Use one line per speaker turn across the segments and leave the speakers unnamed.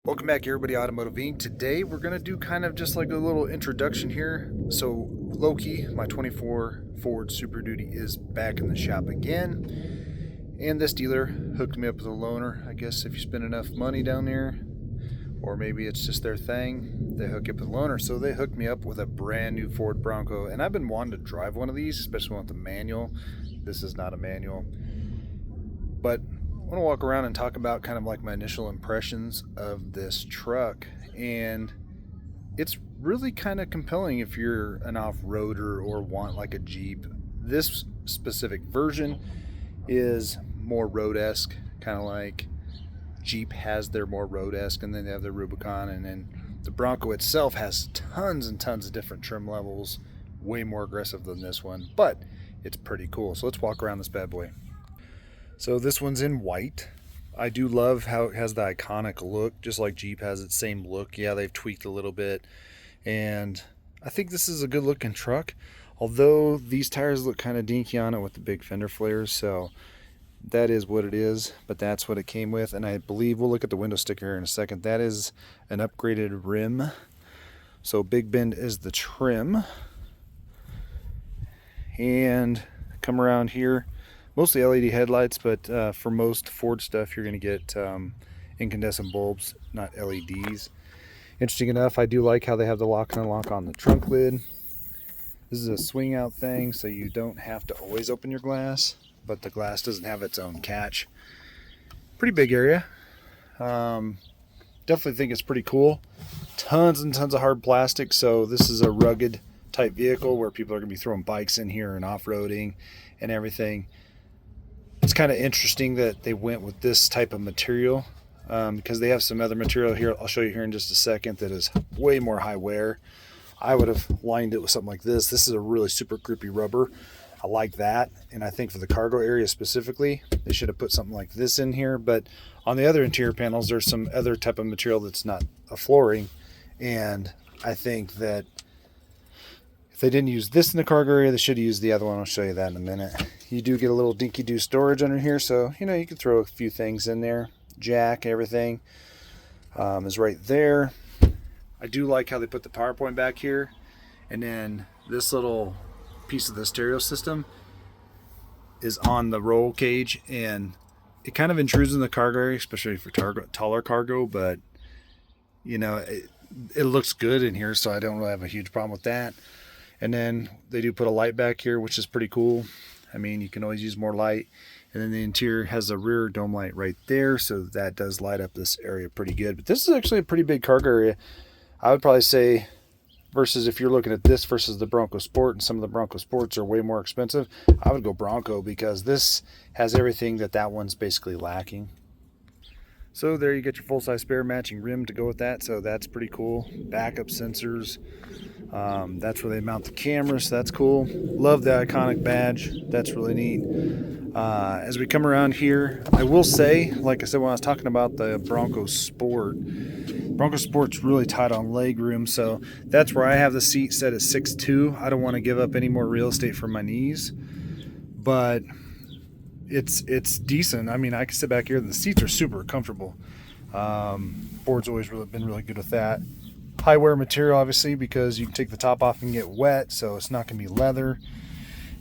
Welcome back, everybody. Automotive Inc. Today we're going to do kind of just like a little introduction here. So Loki, my 24 Ford Super Duty, is back in the shop again, and this dealer hooked me up with a loaner. I guess if you spend enough money down there, or maybe it's just their thing, they hook you up with a loaner. So they hooked me up with a brand new Ford Bronco, and I've been wanting to drive one of these, especially with the manual. This is not a manual, but I want to walk around and talk about kind of like my initial impressions of this truck. And it's really kind of compelling if you're an off-roader or want like a Jeep. This specific version is more road-esque, kind of like Jeep has their more road-esque, and then they have their Rubicon, and then the Bronco itself has tons and tons of different trim levels, way more aggressive than this one, but it's pretty cool. So let's walk around this bad boy. So this one's in white. I do love how it has the iconic look, just like Jeep has its same look. Yeah, they've tweaked a little bit, and I think this is a good looking truck, although these tires look kind of dinky on it with the big fender flares. So that is what it is, but that's what it came with. And I believe we'll look at the window sticker here in a second. That is an upgraded rim. So Big Bend is the trim. And come around here, mostly LED headlights, but for most Ford stuff, you're going to get incandescent bulbs, not LEDs. Interesting enough, I do like how they have the lock and unlock on the trunk lid. This is a swing out thing, so you don't have to always open your glass, but the glass doesn't have its own catch. Pretty big area. Definitely think it's pretty cool. Tons and tons of hard plastic, so this is a rugged type vehicle where people are going to be throwing bikes in here and off-roading and everything. It's kind of interesting that they went with this type of material because they have some other material here, I'll show you here in just a second, that is way more high wear. I would have lined it with something like this. This is a really super grippy rubber. I like that, and I think for the cargo area specifically, they should have put something like this in here. But on the other interior panels, there's some other type of material that's not a flooring, and I think that if they didn't use this in the cargo area, they should have used the other one. I'll show you that in a minute. You do get a little dinky-doo storage under here, so you know you can throw a few things in there. Jack, everything is right there. I do like how they put the power point back here, and then this little piece of the stereo system is on the roll cage, and it kind of intrudes in the cargo area, especially for taller cargo, but you know it looks good in here, so I don't really have a huge problem with that. And then they do put a light back here, which is pretty cool. I mean, you can always use more light. And then the interior has a rear dome light right there, so that does light up this area pretty good. But this is actually a pretty big cargo area. I would probably say, versus if you're looking at this versus the Bronco Sport, and some of the Bronco Sports are way more expensive, I would go Bronco because this has everything that one's basically lacking. So there you get your full-size spare matching rim to go with that, so that's pretty cool. Backup sensors. That's where they mount the cameras, so that's cool. Love the iconic badge. That's really neat. As we come around here, I will say, like I said when I was talking about the Bronco Sport, Bronco Sport's really tight on leg room, so that's where I have the seat set at 6'2". I don't want to give up any more real estate for my knees, but it's decent. I mean, I can sit back here. The seats are super comfortable. Ford's always been really good with that. High wear material, obviously, because you can take the top off and get wet, so it's not going to be leather.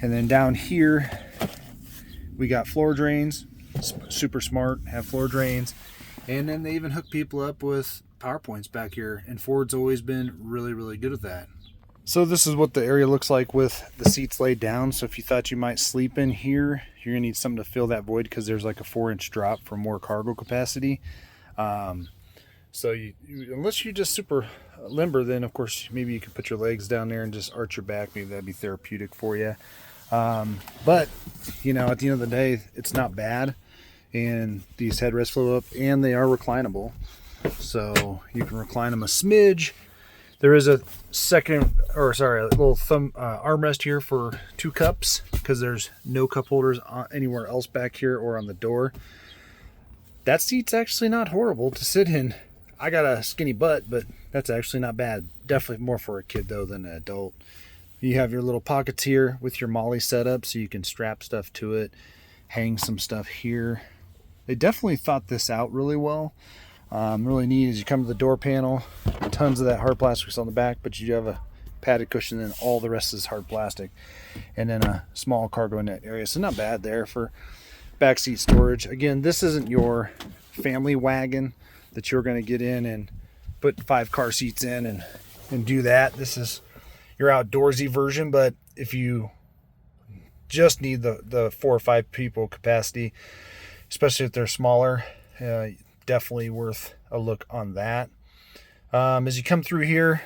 And then down here, we got floor drains. Super smart, have floor drains. And then they even hook people up with power points back here, and Ford's always been really, really good at that. So this is what the area looks like with the seats laid down. So if you thought you might sleep in here, you're going to need something to fill that void because there's like a 4-inch drop for more cargo capacity. So unless you're just super limber, then of course maybe you can put your legs down there and just arch your back. Maybe that'd be therapeutic for you. But you know, at the end of the day, it's not bad. And these headrests flow up, and they are reclinable, so you can recline them a smidge. There is a little thumb armrest here for 2 cups because there's no cup holders anywhere else back here or on the door. That seat's actually not horrible to sit in. I got a skinny butt, but that's actually not bad. Definitely more for a kid though than an adult. You have your little pockets here with your MOLLE setup, so you can strap stuff to it, hang some stuff here. They definitely thought this out really well. Really neat is you come to the door panel, tons of that hard plastic on the back, but you do have a padded cushion, and all the rest is hard plastic, and then a small cargo net area. So not bad there for backseat storage. Again, this isn't your family wagon that you're going to get in and put 5 car seats in and do that. This is your outdoorsy version, but if you just need the 4 or 5 people capacity, especially if they're smaller, definitely worth a look on that. As you come through here,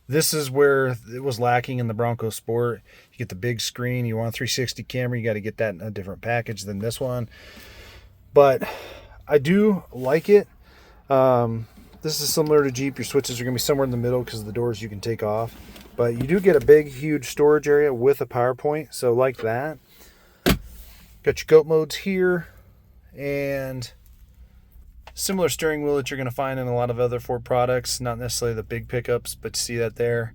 this is where it was lacking in the Bronco Sport. You get the big screen. You want a 360 camera, you got to get that in a different package than this one. But I do like it. This is similar to Jeep. Your switches are going to be somewhere in the middle because of the doors you can take off. But you do get a big, huge storage area with a power point. So like that. Got your goat modes here. And similar steering wheel that you're going to find in a lot of other Ford products. Not necessarily the big pickups, but you see that there.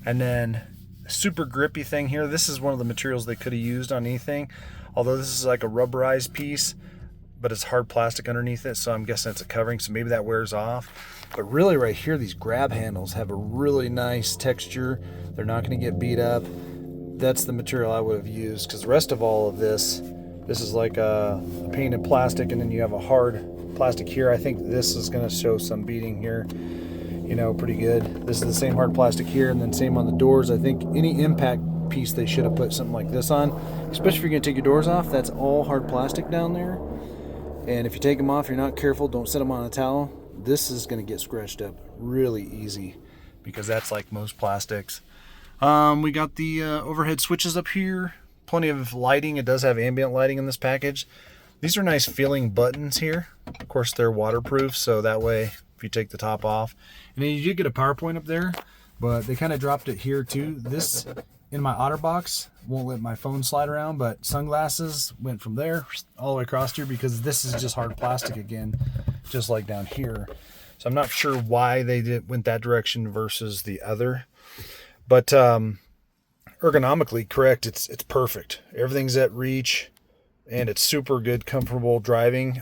And then a super grippy thing here. This is one of the materials they could have used on anything. Although this is like a rubberized piece, but it's hard plastic underneath it. So I'm guessing it's a covering. So maybe that wears off. But really right here, these grab handles have a really nice texture. They're not going to get beat up. That's the material I would have used, because the rest of all of this is like a painted plastic, and then you have a hard plastic here. I think this is going to show some beating here, you know, pretty good. This is the same hard plastic here, and then same on the doors. I think any impact piece they should have put something like this on, especially if you're going to take your doors off. That's all hard plastic down there, and if you take them off, you're not careful, don't set them on a towel, this is going to get scratched up really easy, because that's like most plastics. We got the overhead switches up here, plenty of lighting. It does have ambient lighting in this package. These are nice feeling buttons here. Of course, they're waterproof, so that way if you take the top off. And then you do get a power point up there, but they kind of dropped it here too. This in my OtterBox won't let my phone slide around, but sunglasses went from there all the way across here, because this is just hard plastic again, just like down here. So I'm not sure why they went that direction versus the other, but ergonomically correct. It's perfect. Everything's at reach. And it's super good, comfortable driving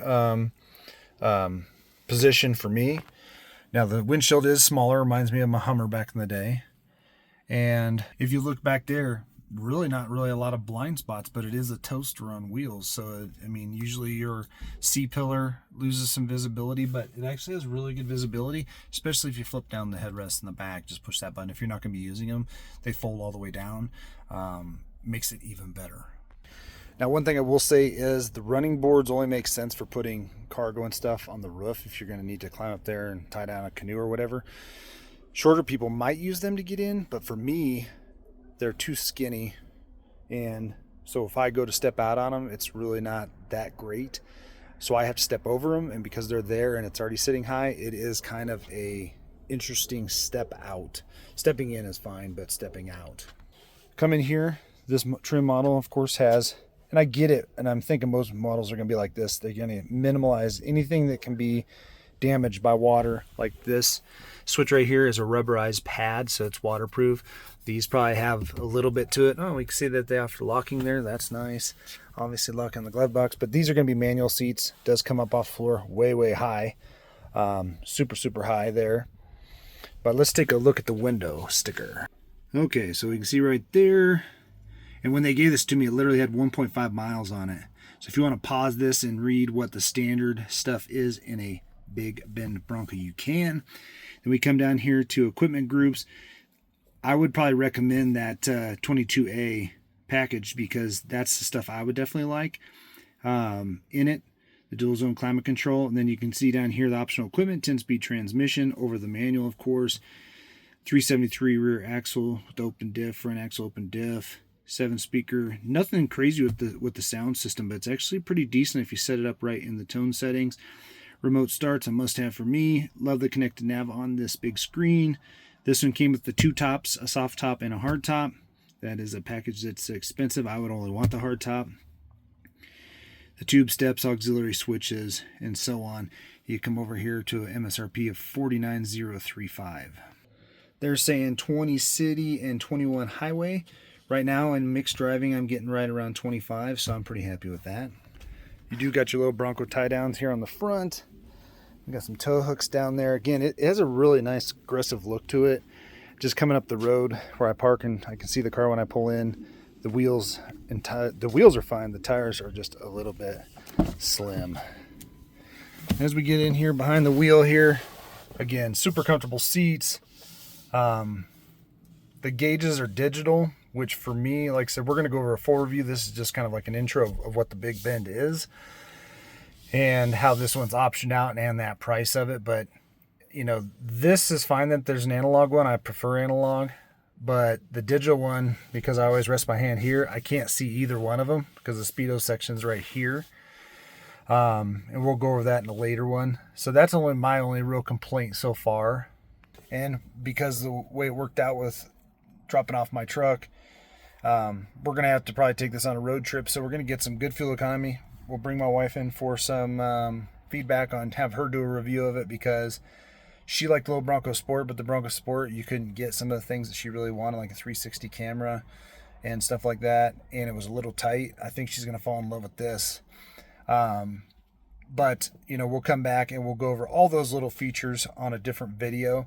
position for me. Now the windshield is smaller, reminds me of my Hummer back in the day. And if you look back there, not really a lot of blind spots, but it is a toaster on wheels. So, I mean, usually your C-pillar loses some visibility, but it actually has really good visibility, especially if you flip down the headrest in the back. Just push that button. If you're not going to be using them, they fold all the way down. Makes it even better. Now, one thing I will say is the running boards only make sense for putting cargo and stuff on the roof if you're going to need to climb up there and tie down a canoe or whatever. Shorter people might use them to get in, but for me, they're too skinny. And so if I go to step out on them, it's really not that great. So I have to step over them, and because they're there and it's already sitting high, it is kind of a interesting step out. Stepping in is fine, but stepping out. Come in here, this trim model, of course, has... And I get it, and I'm thinking most models are going to be like this. They're going to minimize anything that can be damaged by water. Like this switch right here is a rubberized pad, so it's waterproof. These probably have a little bit to it. Oh, we can see that they offer locking there. That's nice. Obviously lock on the glove box, but these are going to be manual seats. It does come up off the floor way high. Super high there. But let's take a look at the window sticker. Okay, so we can see right there. And when they gave this to me, it literally had 1.5 miles on it. So if you want to pause this and read what the standard stuff is in a Big Bend Bronco, you can. Then we come down here to equipment groups. I would probably recommend that 22A package, because that's the stuff I would definitely like. In it, the dual zone climate control. And then you can see down here the optional equipment, 10-speed transmission over the manual, of course. 373 rear axle with open diff, front axle open diff. 7-speaker, nothing crazy with the sound system, but it's actually pretty decent if you set it up right in the tone settings. Remote starts, a must-have for me. Love the connected nav on this big screen. This one came with the 2 tops, a soft top and a hard top. That is a package that's expensive. I would only want the hard top. The tube steps, auxiliary switches, and so on. You come over here to an MSRP of $49,035. They're saying 20 city and 21 highway. Right now in mixed driving, I'm getting right around 25, so I'm pretty happy with that. You do got your little Bronco tie downs here on the front. We got some tow hooks down there. Again, it has a really nice aggressive look to it. Just coming up the road where I park, and I can see the car when I pull in. The wheels are fine. The tires are just a little bit slim. As we get in here behind the wheel here, again, super comfortable seats. The gauges are digital, which for me, like I said, we're going to go over a full review. This is just kind of like an intro of what the Big Bend is and how this one's optioned out and that price of it. But, you know, this is fine that there's an analog one. I prefer analog. But the digital one, because I always rest my hand here, I can't see either one of them because the speedo section's right here. And we'll go over that in a later one. So that's my only real complaint so far. And because the way it worked out with dropping off my truck, we're going to have to probably take this on a road trip. So we're going to get some good fuel economy. We'll bring my wife in for some feedback have her do a review of it, because she liked the little Bronco Sport, but the Bronco Sport, you couldn't get some of the things that she really wanted, like a 360 camera and stuff like that. And it was a little tight. I think she's going to fall in love with this. But, you know, we'll come back and we'll go over all those little features on a different video.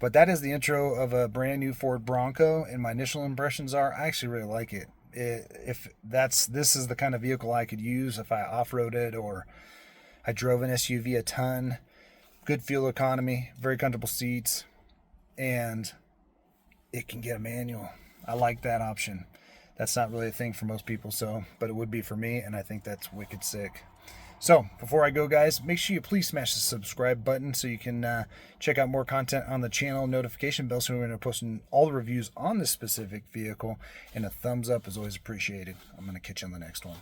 But that is the intro of a brand new Ford Bronco. And my initial impressions are, I actually really like it. This is the kind of vehicle I could use if I off-roaded or I drove an SUV a ton. Good fuel economy, very comfortable seats, and it can get a manual. I like that option. That's not really a thing for most people, but it would be for me, and I think that's wicked sick. So before I go, guys, make sure you please smash the subscribe button so you can check out more content on the channel, notification bell, so we're going to post all the reviews on this specific vehicle, and a thumbs up is always appreciated. I'm going to catch you on the next one.